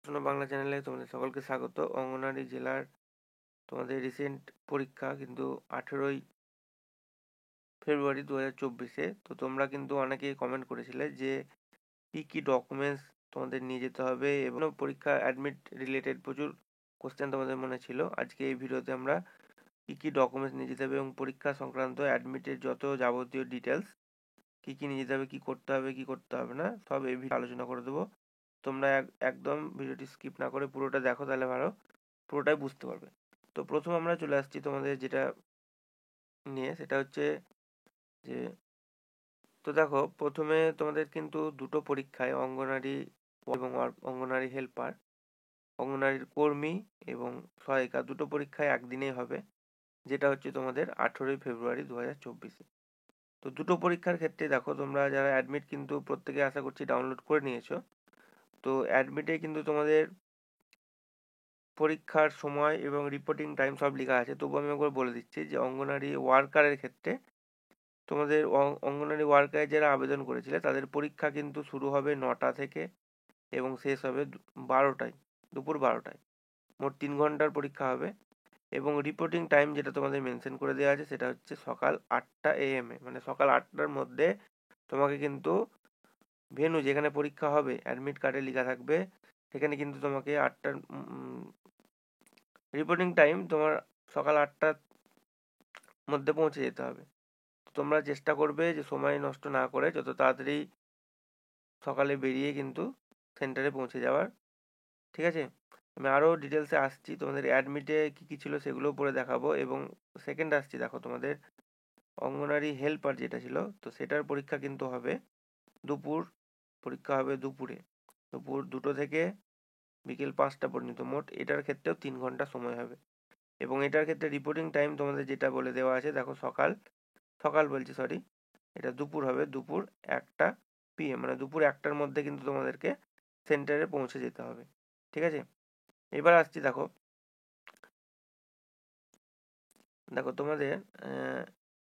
বাংলা চ্যানেলে তোমাদের সকলকে স্বাগত। অঙ্গনারী জেলার তোমাদের রিসেন্ট পরীক্ষা কিন্তু 18ই ফেব্রুয়ারি 2024-এ। তো তোমরা কিন্তু অনেকেই কমেন্ট করেছিলে যে কি কি ডকুমেন্টস তোমাদের নিয়ে যেতে হবে এবং পরীক্ষা অ্যাডমিট রিলেটেড প্রচুর কোশ্চেন তোমাদের মনে ছিল। আজকে এই ভিডিওতে আমরা কি কি ডকুমেন্টস নিয়ে যেতে হবে এবং পরীক্ষা সংক্রান্ত অ্যাডমিটের যত যাবতীয় ডিটেলস কি কি নিয়ে যেতে হবে, কি করতে হবে কি করতে হবে না, সব এই ভিডিও আলোচনা করে দেবো। তোমরা একদম ভিডিওটি স্কিপ না করে পুরোটা দেখো, তাহলে ভালো পুরোটাই বুঝতে পারবে। তো প্রথম আমরা চলে আসছি তোমাদের যেটা নিয়ে, সেটা হচ্ছে যে দেখো, প্রথমে তোমাদের কিন্তু দুটো পরীক্ষায় অঙ্গনারী এবং অঙ্গনারী হেল্পার, অঙ্গনারীর কর্মী এবং সহায়িকা দুটো পরীক্ষায় একদিনেই হবে, যেটা হচ্ছে তোমাদের 18ই ফেব্রুয়ারি 2024-এ। তো দুটো পরীক্ষার ক্ষেত্রে দেখো, তোমরা যারা অ্যাডমিট কিন্তু প্রত্যেকে আশা করছি ডাউনলোড করে নিয়েছো। তো অ্যাডমিটে কিন্তু তোমাদের পরীক্ষার সময় এবং রিপোর্টিং টাইম সব লেখা আছে। তবু আমি একবার বলে দিচ্ছি যে অঙ্গনারী ওয়ার্কারের ক্ষেত্রে তোমাদের অঙ্গনারী ওয়ার্কারে যারা আবেদন করেছিলে তাদের পরীক্ষা কিন্তু শুরু হবে 9টা থেকে এবং শেষ হবে 12টায়, দুপুর 12টায়। মোট 3 ঘন্টার পরীক্ষা হবে এবং রিপোর্টিং টাইম যেটা তোমাদের মেনশন করে দেওয়া আছে সেটা হচ্ছে সকাল 8টা AM, মানে সকাল 8টার মধ্যে তোমাকে কিন্তু ভেন্যু যেখানে পরীক্ষা হবে অ্যাডমিট কার্ডে লেখা থাকবে, সেখানে কিন্তু তোমাকে 8টার রিপোর্টিং টাইম তোমার সকাল 8টার মধ্যে পৌঁছে যেতে হবে। তোমরা চেষ্টা করবে যে সময় নষ্ট না করে যত তাড়াতাড়ি সকালে বেরিয়ে কিন্তু সেন্টারে পৌঁছে যাওয়ার। ঠিক আছে, আমি আরও ডিটেলসে আসছি, তোমাদের অ্যাডমিটে কী কী ছিল সেগুলোও পরে দেখাবো। এবং সেকেন্ড আসছি, দেখো তোমাদের অঙ্গনারী হেল্পার যেটা ছিল, তো সেটার পরীক্ষা কিন্তু হবে দুপুর, পরীক্ষা হবে দুপুরে, দুপুর 2টো থেকে বিকেল 5টা পর্যন্ত। মোট এটার ক্ষেত্রেও 3 ঘন্টা সময় হবে এবং এটার ক্ষেত্রে রিপোর্টিং টাইম তোমাদের যেটা বলে দেওয়া আছে, দেখো সকাল সকাল বলছি সরি, এটা দুপুর হবে, দুপুর 1টা PM, মানে দুপুর 1টার মধ্যে কিন্তু তোমাদেরকে সেন্টারে পৌঁছে যেতে হবে। ঠিক আছে, এবার আসছি, দেখো দেখো তোমাদের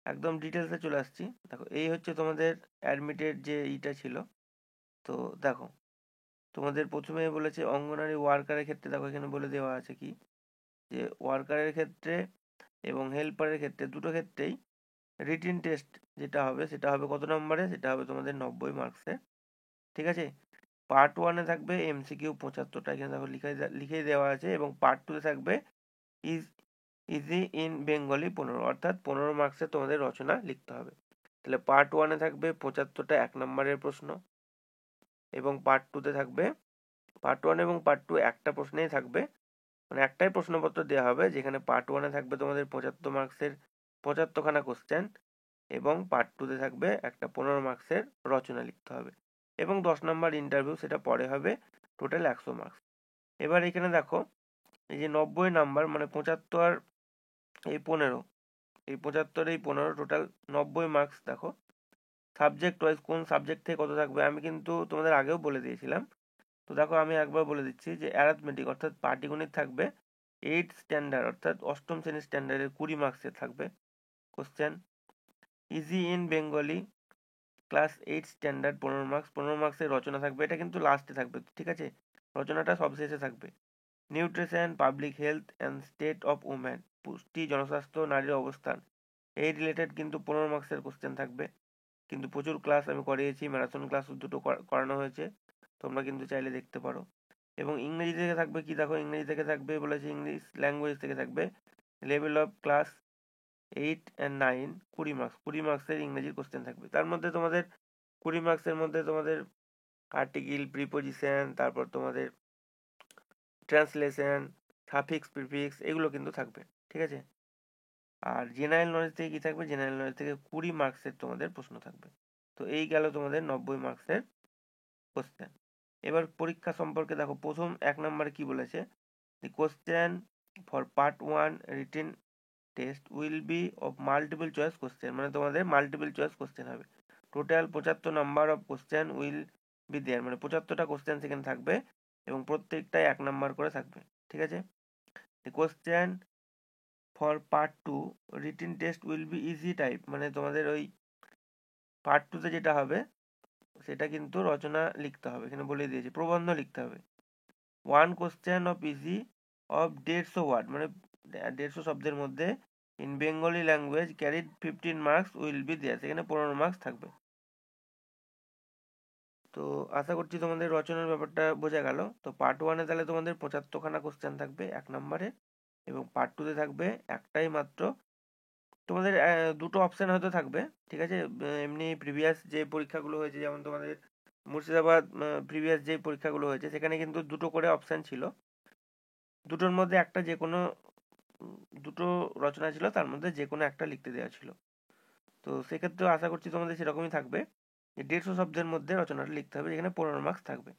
একদম ডিটেলসে চলে আসছি। দেখো এই হচ্ছে তোমাদের অ্যাডমিটেড যে ইটা ছিল। তো দেখো তোমাদের প্রথমে বলেছে অঙ্গনারী ওয়ার্কারের ক্ষেত্রে, দেখো এখানে বলে দেওয়া আছে কি যে ওয়ার্কারের ক্ষেত্রে এবং হেল্পারের ক্ষেত্রে দুটো ক্ষেত্রেই রিটিন টেস্ট যেটা হবে সেটা হবে কত নম্বরে, সেটা হবে তোমাদের 90 মার্কসে। ঠিক আছে, পার্ট 1-এ থাকবে MCQ 75টা, এখানে দেখো লিখেই দেওয়া আছে, এবং পার্ট 2-তে থাকবে ইজ ইজি ইন বেঙ্গলি 15, অর্থাৎ 15 মার্কসে তোমাদের রচনা লিখতে হবে। তাহলে পার্ট 1-এ থাকবে 75টা 1 নম্বরের প্রশ্ন, এবং পার্ট 2-তে থাকবে, পার্ট 1 এবং পার্ট 2 একটা প্রশ্নেই থাকবে, মানে একটাই প্রশ্নপত্র দেওয়া হবে, যেখানে পার্ট 1-এ থাকবে তোমাদের 75 মার্কসের 75খানা কোশ্চেন এবং পার্ট 2-তে থাকবে একটা 15 মার্কসের রচনা লিখতে হবে এবং 10 নম্বর ইন্টারভিউ, সেটা পরে হবে, টোটাল 100 মার্কস। এবার এখানে দেখো এই যে 90 নাম্বার, মানে 75 এই 15, এই 75 এই 15, টোটাল 90 মার্কস। দেখো সাবজেক্ট ওয়াইজ কোন সাবজেক্ট থেকে কত থাকবে আমি কিন্তু তোমাদের আগেও বলে দিয়েছিলাম। তো দেখো আমি একবার বলে দিচ্ছি যে অ্যারাথমেটিক অর্থাৎ পাটিগণিত থাকবে 8 স্ট্যান্ডার্ড, অর্থাৎ 8ম শ্রেণীর স্ট্যান্ডার্ডের 20 মার্কসের থাকবে question. Easy in Bengali class 8 standard 15 marks, 15 মার্কসের রচনা থাকবে, এটা কিন্তু লাস্টে থাকবে, ঠিক আছে, রচনাটা সব শেষে থাকবে। Nutrition, public health and state of women, পুষ্টি, জনস্বাস্থ্য, নারীর অবস্থান, এই রিলেটেড কিন্তু 15 মার্কসের কোশ্চেন থাকবে। কিন্তু প্রচুর ক্লাস আমি করিয়েছি, ম্যারাথন ক্লাস দুটো করানো হয়েছে, তোমরা কিন্তু চাইলে দেখতে পারো। এবং ইংরেজি থেকে থাকবে কি, দেখো ইংরেজি থেকে থাকবে বলেছে, ইংলিশ ল্যাঙ্গুয়েজ থেকে থাকবে level of class 8 and 9, 20 marks, 20 মার্কসের ইংরেজির কোশ্চেন থাকবে। তার মধ্যে তোমাদের 20 মার্কসের মধ্যে তোমাদের আর্টিকেল, প্রিপোজিশন, তারপর তোমাদের ট্রান্সলেশন, সাফিক্স, প্রিফিক্স, এগুলো কিন্তু থাকবে। ঠিক আছে, আর জেনারেল নলেজ থেকে কি থাকবে, জেনারেল নলেজ থেকে 20 মার্কসের তোমাদের প্রশ্ন থাকবে। তো এই গেল তোমাদের 90 মার্কসের কোশ্চেন। এবার পরীক্ষা সম্পর্কে দেখো, প্রথম 1 নম্বরে কি বলেছে, the question for part 1 written test will be of multiple choice question, মানে তোমাদের মাল্টিপল চয়েস কোশ্চেন হবে। Total 75 number of question will be there, মানে 75টা কোশ্চেন সেখানে থাকবে এবং প্রত্যেকটাই 1 নাম্বার করে থাকবে। ঠিক আছে, দি question for part 2 written test will be easy type, মানে তোমাদের ওই পার্ট 2-তে যেটা হবে সেটা কিন্তু রচনা লিখতে হবে, এখানে বলে দিয়েছে প্রবন্ধ লিখতে হবে। 1 question of essay of 150 word, মানে 150 শব্দের মধ্যে in Bengali language carried 15 marks will be there, সেখানে 15 মার্কস থাকবে। তো আশা করছি তোমাদের রচনার ব্যাপারটা বোঝা গেল। তো পার্ট 1-এ তাহলে তোমাদের 75খানা কোশ্চেন থাকবে 1 নম্বরে, এবং পার্ট 2-তে থাকবে একটাই মাত্র। তোমাদের দুটো অপশন হয়তো থাকবে, ঠিক আছে। এমনি প্রিভিয়াস যে পরীক্ষাগুলো হয়েছে, যেমন তোমাদের মুর্শিদাবাদ প্রিভিয়াস যে পরীক্ষাগুলো হয়েছে, সেখানে কিন্তু দুটো করে অপশন ছিল। দুটোর মধ্যে একটা যে কোনো দুটো রচনা ছিল, তার মধ্যে যে কোনো একটা লিখতে দেওয়া ছিল। তো সেক্ষেত্রেও আশা করছি তোমাদের সেরকমই থাকবে, যে 150 শব্দের মধ্যে রচনাটা লিখতে হবে, যেখানে 15 মার্কস থাকবে।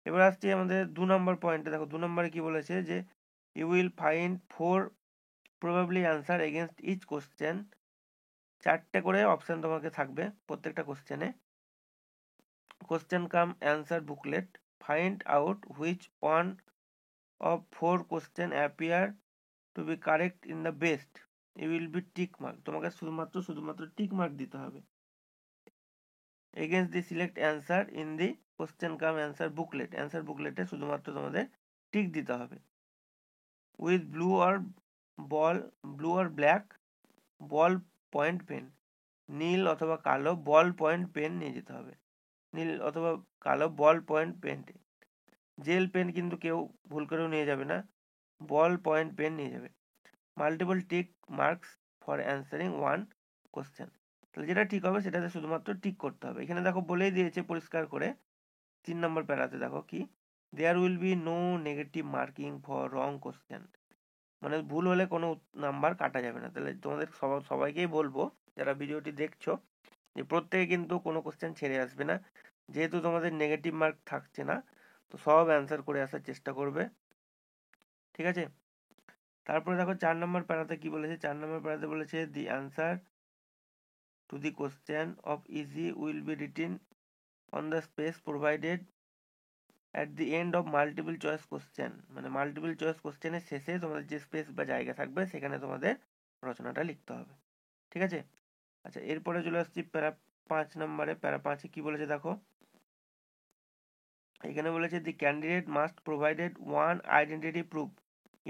এবার আসছি আমাদের 2 নম্বর পয়েন্টে। দেখো 2 নম্বরে কি বলেছে, যে you will find 4 probably answer against each question. 4টে করে অপশন তোমাকে থাকবে প্রত্যেকটা কোশ্চেনে। Question cum answer booklet, find out which one of 4 question appear to be correct in the best, you will be tick mark. তোমাকে শুধুমাত্র tick mark দিতে হবে against the select answer in the question cum answer booklet. Answer বুকলেটে শুধুমাত্র তোমাদের tick দিতে হবে। With blue or black ball point pen, নীল অথবা কালো বল পয়েন্ট পেন নিয়ে যেতে হবে। নীল অথবা কালো ball point pen. Gel pen কিন্তু কেউ ভুল করেও নিয়ে যাবে না, বল পয়েন্ট পেন নিয়ে যাবে। Multiple tick marks for answering one question. তাহলে যেটা ঠিক হবে সেটাতে শুধুমাত্র টিক করতে হবে। এখানে দেখো বলেই দিয়েছে পরিষ্কার করে 3 নম্বর প্যারাতে, দেখো কি, there will be no negative marking for wrong question, মানে ভুল হলে কোনো নাম্বার কাটা যাবে না। তাহলে তোমাদের সবাইকেই বলবো, যারা ভিডিওটি দেখছো, যে প্রত্যেকে কিন্তু কোনো কোশ্চেন ছেড়ে আসবে না, যেহেতু তোমাদের নেগেটিভ মার্ক থাকছে না। তো সব অ্যান্সার করে আসার চেষ্টা করবে, ঠিক আছে। তারপরে দেখো 4 নম্বর প্যারাতে কি বলেছে। 4 নম্বর প্যারাতে বলেছে দি answer to the question of easy will be written on the space provided at the end of multiple choice question, মানে মাল্টিপল চয়েস কোশ্চেনের শেষে তোমাদের যে স্পেস বা জায়গা থাকবে, সেখানে তোমাদের রচনাটা লিখতে হবে, ঠিক আছে। আচ্ছা, এরপরে চলে আসছি প্যারা 5 নম্বরে। প্যারা 5-এ কি বলেছে দেখো, এখানে বলেছে the candidate must provided one identity proof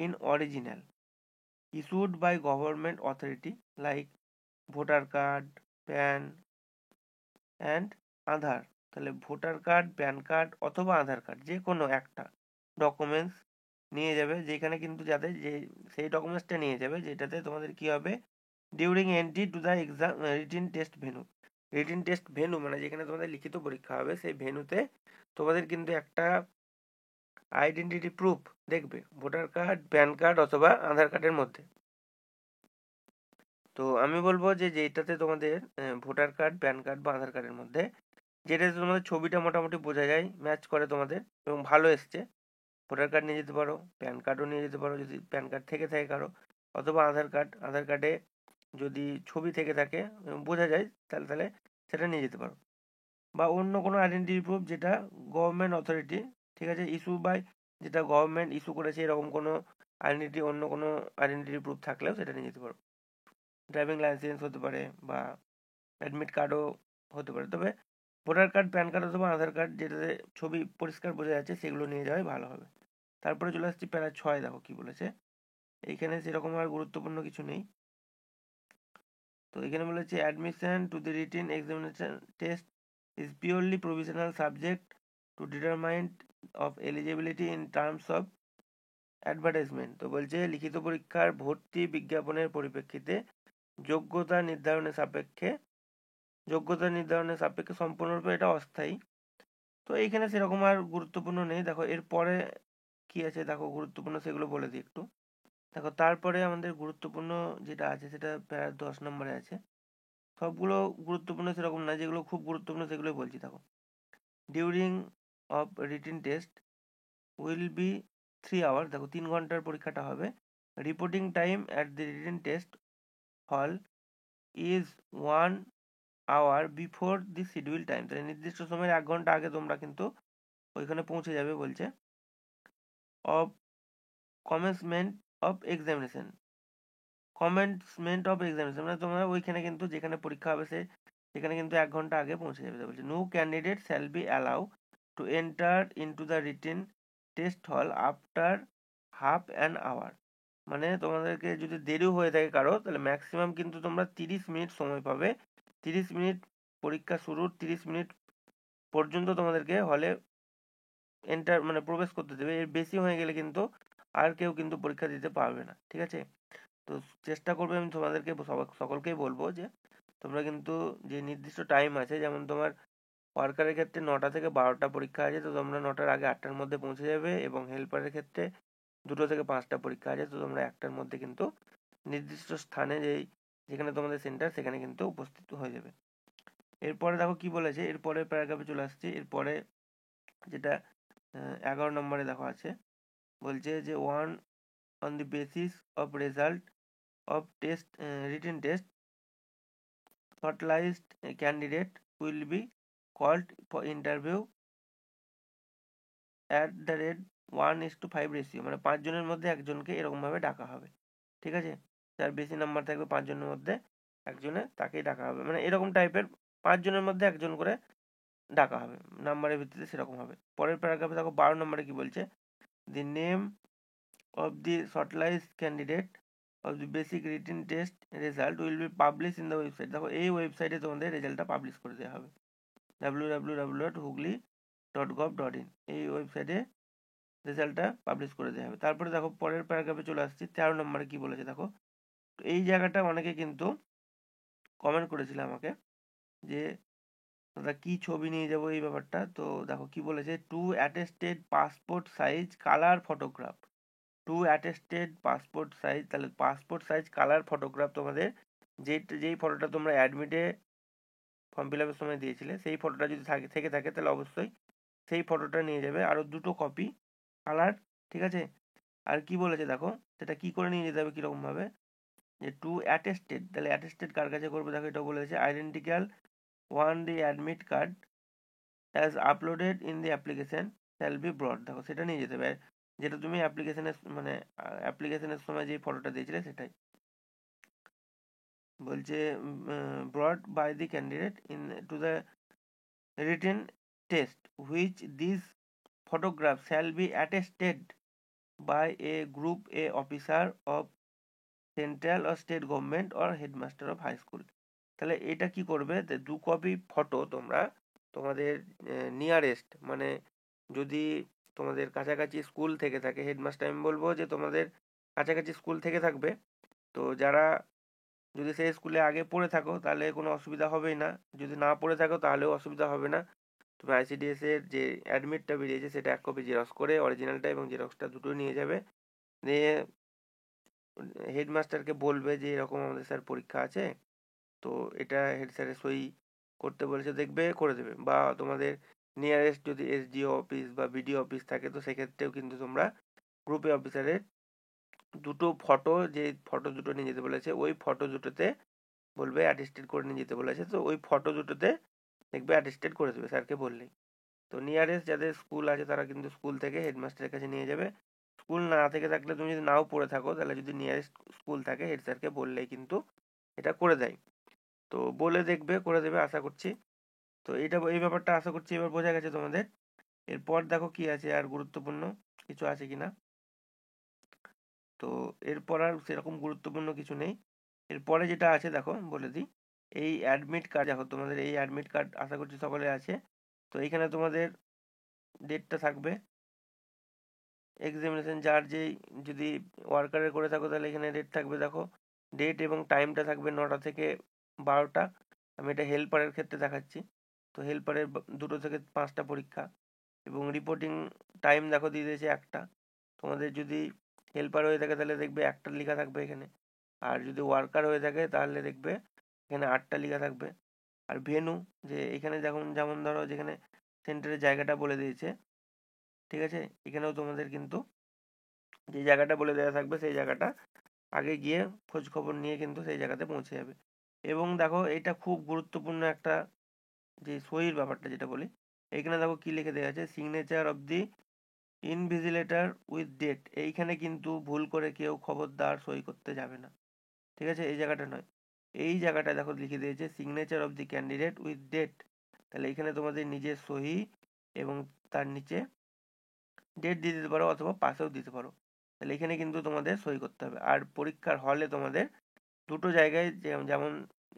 in original issued by government authority like voter card, PAN and Aadhaar. তাহলে ভোটার কার্ড, প্যান কার্ড অথবা আধার কার্ড, যে কোনো একটা ডকুমেন্টস নিয়ে যাবে, যেখানে কিন্তু যাতে যে সেই ডকুমেন্টসটা নিয়ে যাবে যেটাতে তোমাদের কি হবে, during entry to the exam written test venue. Written test venue মানে যেখানে তোমাদের লিখিত পরীক্ষা হবে, সেই ভেন্যুতে তোমাদের কিন্তু একটা আইডেন্টিটি প্রুফ দেখবে, ভোটার কার্ড, প্যান কার্ড অথবা আধার কার্ডের মধ্যে। তো আমি বলবো যে যেটাতে তোমাদের ভোটার কার্ড, প্যান কার্ড বা আধার কার্ডের মধ্যে যেটাতে তোমাদের ছবিটা মোটামুটি বোঝা যায়, ম্যাচ করে তোমাদের এবং ভালো এসছে, ভোটার কার্ড নিয়ে যেতে পারো, প্যান কার্ডও নিয়ে যেতে পারো যদি প্যান কার্ড থেকে থাকে কারো, অথবা আধার কার্ড, আধার কার্ডে যদি ছবি থেকে থাকে এবং বোঝা যায়, তাহলে তাহলে সেটা নিয়ে যেতে পারো। বা অন্য কোনো আইডেন্টিটি প্রুফ যেটা গভর্নমেন্ট অথরিটি, ঠিক আছে, ইস্যু বাই, যেটা গভর্নমেন্ট ইস্যু করেছে, এরকম কোনো আইডেন্টিটি, অন্য কোনো আইডেন্টিটি প্রুফ থাকলেও সেটা নিয়ে যেতে পারো। ড্রাইভিং লাইসেন্স হতে পারে বা অ্যাডমিট কার্ডও হতে পারে, তবে ভোটার কার্ড, প্যান কার্ড অথবা আধার কার্ড যেটাতে ছবি পরিষ্কার বোঝা যাচ্ছে, সেগুলো নিয়ে যাওয়াই ভালো হবে। তারপরে চলে আসছি প্যারা 6, দেখো কি বলেছে। এইখানে সেরকম আর গুরুত্বপূর্ণ কিছু নেই। তো এখানে বলেছে admission to the written examination test is purely provisional subject to determine of eligibility in terms of advertisement. তো বলছে লিখিত পরীক্ষার ভর্তি বিজ্ঞাপনের পরিপ্রেক্ষিতে যোগ্যতা নির্ধারণের সাপেক্ষে সম্পূর্ণরূপে এটা অস্থায়ী। তো এইখানে সেরকম আর গুরুত্বপূর্ণ নেই। দেখো এরপরে কি আছে, দেখো গুরুত্বপূর্ণ সেগুলো বলে দিই একটু। দেখো তারপরে আমাদের গুরুত্বপূর্ণ যেটা আছে সেটা প্যারা 10 নম্বরে আছে। সবগুলো গুরুত্বপূর্ণ সেরকম না, যেগুলো খুব গুরুত্বপূর্ণ সেগুলোই বলছি। দেখো during of written test will be 3 hour, দেখো 3 ঘন্টার পরীক্ষাটা হবে। Reporting time at the written test hall is 1 hour before the schedule time. তাহলে নির্দিষ্ট সময়ের 1 ঘন্টা আগে তোমরা কিন্তু ওইখানে পৌঁছে যাবে বলছে। অফ কমেন্সমেন্ট অফ এক্সামিনেশন, মানে তোমরা ওইখানে কিন্তু যেখানে পরীক্ষা হবে সেখানে কিন্তু 1 ঘন্টা আগে পৌঁছে যাবে। বলছে no candidate shall be allow to enter into the written test hall after half an hour. মানে তোমাদেরকে যদি দেরিও হয়ে থাকে কারো, তাহলে ম্যাক্সিমাম কিন্তু তোমরা 30 মিনিট সময় পাবে। 30 মিনিট, পরীক্ষা শুরুর 30 মিনিট পর্যন্ত তোমাদেরকে হলে মানে প্রবেশ করতে দেবে। এর বেশি হয়ে গেলে কিন্তু আর কেউ কিন্তু পরীক্ষা দিতে পারবে না, ঠিক আছে? তো চেষ্টা করবে, আমি তোমাদেরকে সকলকেই বলবো যে তোমরা কিন্তু যে নির্দিষ্ট টাইম আছে, যেমন তোমার ওয়ার্কারের ক্ষেত্রে 9টা থেকে 12টা পরীক্ষা আছে, তো তোমরা 9টার আগে 8টার মধ্যে পৌঁছে যাবে, এবং হেল্পারের ক্ষেত্রে 2টো থেকে 5টা পরীক্ষা আছে, তো তোমরা 1টার মধ্যে কিন্তু নির্দিষ্ট স্থানে যেখানে তোমাদের সেন্টার সেখানে কিন্তু উপস্থিত হয়ে যাবে। এরপরে দেখো কি বলেছে, এরপরে প্যারাগ্রাফে চলে আসছে। এরপরে যেটা 11 নম্বরে দেখো আছে, বলছে যে one on the basis of result of written test, shortlisted candidate will be called for interview at the rate 1:5 ratio, মানে 5 জনের মধ্যে একজনকে এরকম ভাবে ডাকা হবে, ঠিক আছে? যার বেশি নাম্বার থাকবে 5 জনের মধ্যে একজনে, তাকেই ডাকা হবে, মানে এরকম টাইপের 5 জনের মধ্যে একজন করে ডাকা হবে, নাম্বারের ভিত্তিতে সেরকম হবে। পরের প্যারাগ্রাফে দেখো 12 নম্বরে কি বলছে, the name of the shortlisted candidate of the basic written test result will be published in the website। দেখো এই ওয়েবসাইটে তোমাদের রেজাল্টটা পাবলিশ করে দেওয়া হবে, www.hooghly.gov.in, এই ওয়েবসাইটে রেজাল্টটা পাবলিশ করে দেওয়া হবে। তারপরে দেখো পরের প্যারাগ্রাফে চলে আসছি, 13 নম্বরে কি বলেছে দেখো। তো এই জায়গাটা অনেকে কিন্তু কমেন্ট করেছিল আমাকে যে দাদা কি ছবি নিয়ে যাবো এই ব্যাপারটা। তো দেখো কি বলেছে, two attested passport size colour photograph, two attested passport size, তাহলে পাসপোর্ট সাইজ কালার ফটোগ্রাফ তোমাদের যেই ফটোটা তোমরা অ্যাডমিটে ফর্ম ফিল আপের সময় দিয়েছিলে, সেই ফটোটা যদি থেকে থাকে তাহলে অবশ্যই সেই ফটোটা নিয়ে যাবে, আরও 2টো কপি কালার, ঠিক আছে? আর কি বলেছে দেখো, সেটা কি করে নিয়ে যেতে হবে কীরকমভাবে, যে টু অ্যাটেস্টেড, তাহলে অ্যাটেস্টেড কার কাছে করবে দেখো, এটা বলেছে identical one the admit card as uploaded in the application shall be brought, দেখো সেটা নিয়ে যেতে হবে, যেটা তুমি অ্যাপ্লিকেশনের সময় যে ফটোটা দিয়েছিলে সেটাই। বলছে brought by the candidate into the written test which this photograph shall be attested by a group A officer of central or state government or headmaster of high school. তাহলে এটা কি করবে, 2 কপি ফটো তোমরা তোমাদের nearest, মানে যদি তোমাদের কাছাকাছি স্কুল থেকে থাকে, হেডমাস্টার আমি বলবো যে তোমাদের কাছাকাছি স্কুল থেকে থাকবে, তো যারা যদি সেই স্কুলে আগে পড়ে থাকো তাহলে কোনো অসুবিধা হবেই না, যদি না পড়ে থাকো তাহলেও অসুবিধা হবে না। তুমি আইসিডিএস এর যে অ্যাডমিটটা বেরিয়েছে সেটা 1 কপি জেরক্স করে, অরিজিনালটা এবং জেরক্সটা দুটো নিয়ে যাবে, নিয়ে হেডমাস্টারকে বলবে যে এরকম আমাদের স্যার পরীক্ষা আছে, তো এটা হেড স্যারের সই করতে বলেছে, দেখবে করে দেবে। বা তোমাদের নিয়ারেস্ট যদি এসডিও অফিস বা বিডিও অফিস থাকে, তো সেক্ষেত্রেও কিন্তু তোমরা গ্রুপে অফিসারের 2টো ফটো, যে ফটো দুটো নিয়ে যেতে বলেছে ওই ফটো দুটোতে বলবে অ্যাটেস্টেড করে নিয়ে যেতে বলেছে, তো ওই ফটো দুটোতে দেখবে অ্যাটেস্টেড করে দেবে স্যারকে বললেই। তো নিয়ারেস্ট যাদের স্কুল আছে তারা কিন্তু স্কুল থেকে হেডমাস্টারের কাছে নিয়ে যাবে। স্কুল না থেকে থাকলে, তুমি যদি নাও পড়ে থাকো, তাহলে যদি নিয়ারেস্ট স্কুল থাকে হেড স্যারকে বললেই কিন্তু এটা করে দেয়। তো বলে দেখবে, করে দেবে আশা করছি। তো এই ব্যাপারটা আশা করছি এবার বোঝা গেছে তোমাদের। এরপর দেখো কি আছে আর গুরুত্বপূর্ণ কিছু আছে কিনা। তো এরপর আর সেরকম গুরুত্বপূর্ণ কিছু নেই। এরপরে যেটা আছে দেখো বলে দিই, এই অ্যাডমিট কার্ড, দেখো তোমাদের এই অ্যাডমিট কার্ড আশা করছি সকলে আছে। তো এইখানে তোমাদের ডেটটা থাকবে, এক্সামিনেশন যার যেই, যদি ওয়ার্কারের করে থাকো তাহলে এখানে ডেট থাকবে, দেখো ডেট এবং টাইমটা থাকবে 9টা থেকে 12টা। আমি এটা হেল্পারের ক্ষেত্রে দেখাচ্ছি। তো হেল্পারের 2টো থেকে 5টা পরীক্ষা, এবং রিপোর্টিং টাইম দেখো দিয়ে দিয়েছে 1টা। তোমাদের যদি হেল্পার হয়ে থাকে তাহলে দেখবে 1টা লেখা থাকবে এখানে, আর যদি ওয়ার্কার হয়ে থাকে তাহলে দেখবে এখানে 8টা লেখা থাকবে। আর ভেনু, যে এখানে যেমন ধরো যেখানে সেন্টারের জায়গাটা বলে দিয়েছে, ঠিক আছে, এখানেও তোমাদের কিন্তু যে জায়গাটা বলে দেওয়া থাকবে সেই জায়গাটা আগে গিয়ে খোঁজ খবর নিয়ে কিন্তু সেই জায়গাতে পৌঁছে যাবে। এবং দেখো এটা খুব গুরুত্বপূর্ণ একটা, যে সইয়ের ব্যাপারটা যেটা বলি, এখানে দেখো কি লিখে দেওয়া আছে, signature of the invigilator with date, এইখানে কিন্তু ভুল করে কেউ খবরদার সই করতে যাবে না, ঠিক আছে? এই জায়গাটা নয়, এই জায়গাটা দেখো লিখে দিয়েছে signature of the candidate with date, তাহলে এখানে তোমাদের নিজের সহি এবং তার নিচে ডেট দিয়ে দিতে পারো অথবা পাশেও দিতে পারো। তাহলে এখানে কিন্তু তোমাদের সই করতে হবে। আর পরীক্ষার হলে তোমাদের দুটো জায়গায় যেমন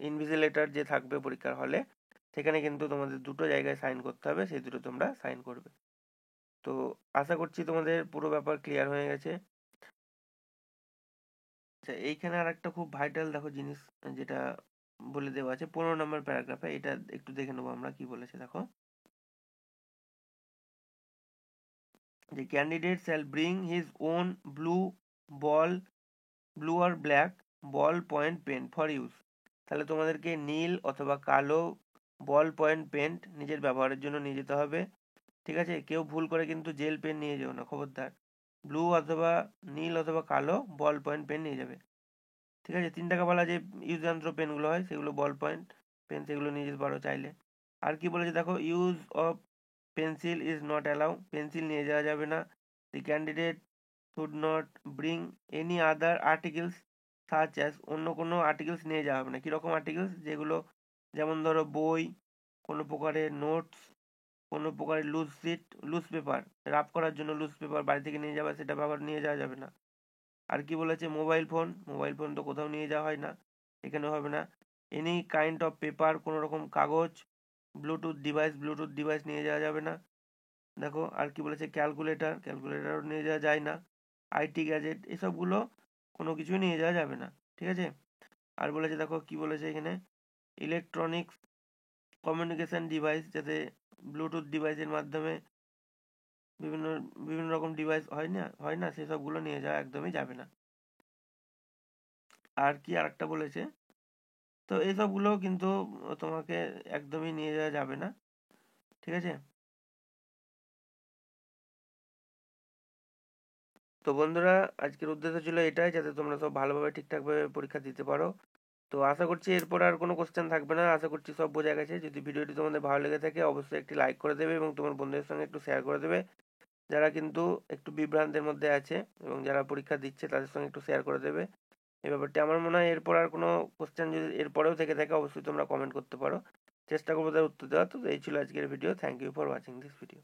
ইনভিজিলেটর যে থাকবে পরীক্ষার হলে, সেখানে কিন্তু তোমাদের দুটো জায়গায় সাইন করতে হবে, সেই দুটো তোমরা সাইন করবে। তো আশা করছি তোমাদের পুরো ব্যাপার ক্লিয়ার হয়ে গেছে। আচ্ছা, এইখানে আর একটা খুব ভাইটাল দেখো জিনিস যেটা বলে দেওয়া আছে 15 নম্বর প্যারাগ্রাফে, এটা একটু দেখে নেবো আমরা কি বলেছে। দেখো যে candidate shall bring his own blue ball blue আর black ball point pen for use. তাহলে তোমাদেরকে নীল অথবা কালো বল পয়েন্ট পেন নিজের ব্যবহারের জন্য নিয়ে যেতে হবে। ঠিক আছে, কেউ ভুল করে কিন্তু জেল পেন নিয়ে যেও না, খবরদার। ব্লু অথবা নীল অথবা কালো বল পয়েন্ট পেন নিয়ে যাবে। ঠিক আছে, 3 টাকাওয়ালা যে ইউজ যন্ত্র পেনগুলো হয় সেগুলো বল পয়েন্ট পেন, সেগুলো নিয়ে যেতে পারো চাইলে। আর কি বলেছে দেখো, use of pencil is not allow, pencil নিয়ে যাওয়া যাবে না। The candidate should not bring any other articles such as, অন্য কোনো আর্টিকেলস নিয়ে যাওয়া হবে না। কীরকম আর্টিকেলস? যেগুলো যেমন ধরো বই, কোনো প্রকারের নোটস, কোনো প্রকারের loose sheet, loose paper, rough করার জন্য লুজ পেপার বাড়ি থেকে নিয়ে যাওয়া, সেটা ব্যবহার নিয়ে যাওয়া যাবে না। আর কি বলেছে, মোবাইল ফোন, মোবাইল ফোন তো কোথাও নিয়ে যাওয়া হয় না, এখানেও হবে না। এনি কাইন্ড অফ পেপার, কোনো রকম কাগজ, ব্লুটুথ ডিভাইস নিয়ে যাওয়া যাবে না। দেখো আর কি বলেছে, ক্যালকুলেটর, ক্যালকুলেটরও নিয়ে যাওয়া যায় না। আইটি গ্যাজেট, এসবগুলো কোনো কিছুই নিয়ে যাওয়া যাবে না। ঠিক আছে, আর বলেছে দেখো কি বলেছে এখানে, ইলেকট্রনিক্স কমিউনিকেশন ডিভাইস, যাতে ব্লুটুথ ডিভাইসের মাধ্যমে বিভিন্ন বিভিন্ন রকম ডিভাইস হয় না সেসবগুলো নিয়ে যাওয়া একদমই যাবে না। আর কি আরেকটা বলেছে, তো এইসবগুলো কিন্তু তোমাকে একদমই নিয়ে যাওয়া যাবে না। ঠিক আছে, তো বন্ধুরা আজকের উদ্দেশ্য ছিল এটাই, যাতে তোমরা সব ভালোভাবে ঠিকঠাকভাবে পরীক্ষা দিতে পারো। তো আশা করছি এরপর আর কোনো কোশ্চেন থাকবে না, আশা করছি সব বোঝা গেছে। যদি ভিডিওটি তোমাদের ভালো লেগে থাকে অবশ্যই একটি লাইক করে দেবে এবং তোমার বন্ধুদের সঙ্গে একটু শেয়ার করে দেবে। যারা কিন্তু একটু বিভ্রান্তের মধ্যে আছে এবং যারা পরীক্ষা দিচ্ছে তাদের সঙ্গে একটু শেয়ার করে দেবে এই ব্যাপারটি। আমার মনে হয় এরপর আর কোনো কোশ্চেন যদি এরপরেও থেকে থাকে অবশ্যই তোমরা কমেন্ট করতে পারো, চেষ্টা করবো তার উত্তর দেওয়ার। তো এই ছিল আজকের video. Thank you for watching this video.